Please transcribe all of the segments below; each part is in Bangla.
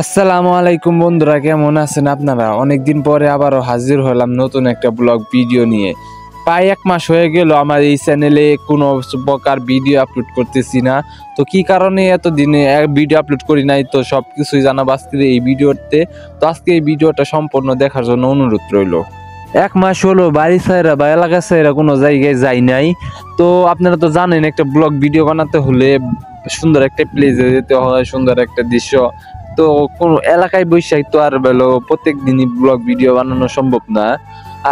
আসসালামু আলাইকুম বন্ধুরা, কেমন আছেন আপনারা? অনেকদিন পরে আবারও হাজির হলাম নতুন একটা ব্লগ ভিডিও নিয়ে। প্রায় এক মাস হয়ে গেল আমার এই চ্যানেলে কোনো প্রকার ভিডিও আপলোড করতেছি না। তো কি কারণে এতদিনে ভিডিও আপলোড করি নাই, তো সব কিছুই জানাবো আজকের এই ভিডিওতে। তো আজকে এই ভিডিওটা সম্পূর্ণ দেখার জন্য অনুরোধ রইল। এক মাস হলো বাড়ি ছাইরা বা এলাকা ছাইরা কোনো জায়গায় যাই নাই। তো আপনারা তো জানেন একটা ব্লগ ভিডিও বানাতে হলে সুন্দর একটা প্লেসে যেতে হয়, সুন্দর একটা দৃশ্য। তো কোনো এলাকায় বৈশাখ তো আর বলো প্রত্যেক দিনই ব্লগ ভিডিও বানানো সম্ভব না।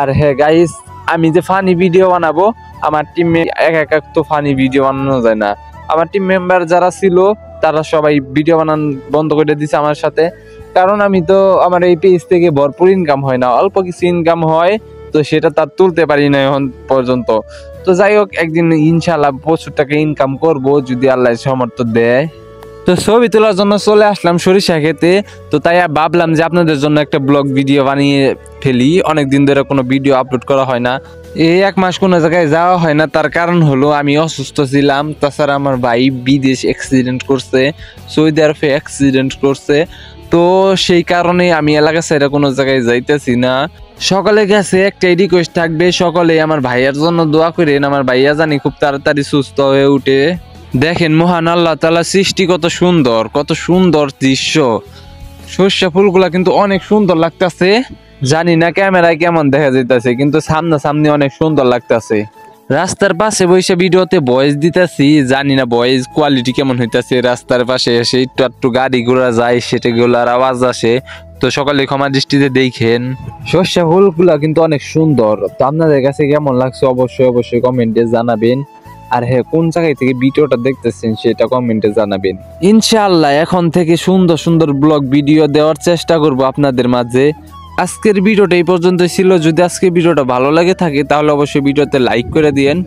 আর হ্যাঁ গাইস, আমি যে ফানি ভিডিও বানাবো, আমার টিমে এক তো ফানি ভিডিও বানানো যায় না। আমার টিম মেম্বার যারা ছিল তারা সবাই ভিডিও বানানো বন্ধ করে দিছে আমার সাথে। কারণ আমি তো আমার এই পেজ থেকে ভরপুর ইনকাম হয় না, অল্প কিছু ইনকাম হয়, তো সেটা তার তুলতে পারি না এখন পর্যন্ত। তো যাই হোক, একদিন ইনশাল্লাহ প্রচুর টাকা ইনকাম করব যদি আল্লাহ সামর্থ্য দেয়। তো ছবি তোলার জন্য চলে আসলাম সরিষা খেতে। তো তাই ভাবলাম যে আপনাদের জন্য একটা ব্লগ ভিডিও বানিয়ে ফেলি। অনেকদিন ধরে কোনো ভিডিও আপলোড করা হয় না, এই এক মাস কোনো জায়গায় যাওয়া হয় না। তার কারণ হলো আমি অসুস্থ ছিলাম, তাছাড়া আমার ভাই বিদেশ অ্যাক্সিডেন্ট করছে, সৌদি আরবে অ্যাক্সিডেন্ট করছে। তো সেই কারণে আমি এলাকা ছেড়ে কোনো জায়গায় যাইতেছি না। সকালে গেছে একটাই রিকোয়েস্ট থাকবে, সকলে আমার ভাইয়ার জন্য দোয়া করেন, আমার ভাইয়া জানি খুব তাড়াতাড়ি সুস্থ হয়ে উঠে। দেখেন মহান আল্লাহ তাআলা সৃষ্টি কত সুন্দর, কত সুন্দর দৃশ্য। সর্ষা ফুলগুলা কিন্তু অনেক সুন্দর লাগতেছে। জানি না ক্যামেরায় কেমন দেখা যাইতেছে, কিন্তু সামনাসামনি অনেক সুন্দর লাগতেছে। রাস্তার পাশে বসে ভিডিওতে ভয়েস দিতেছি, জানি না ভয়েস কোয়ালিটি কেমন হইতাছে। রাস্তার পাশে এসে একটু গাড়ি ঘোড়া যায়, সেটাগুলোর আওয়াজ আসে, তো সকালে ক্ষমা দৃষ্টিতে দেখেন। সর্ষা ফুলগুলা কিন্তু অনেক সুন্দর। তো আপনাদের কাছে কেমন লাগছে অবশ্যই অবশ্যই কমেন্টে জানাবেন। আর হ্যাঁ, কোন জায়গায় থেকে ভিডিওটা দেখতেছেন সেটা কমেন্টে জানাবেন। ইনশাআল্লাহ এখন থেকে সুন্দর সুন্দর ব্লগ ভিডিও দেওয়ার চেষ্টা করব আপনাদের মাঝে। আজকের ভিডিওটা এই পর্যন্ত ছিল। যদি আজকের ভিডিওটা ভালো লাগে থাকে তাহলে অবশ্যই ভিডিওতে লাইক করে দিয়েন।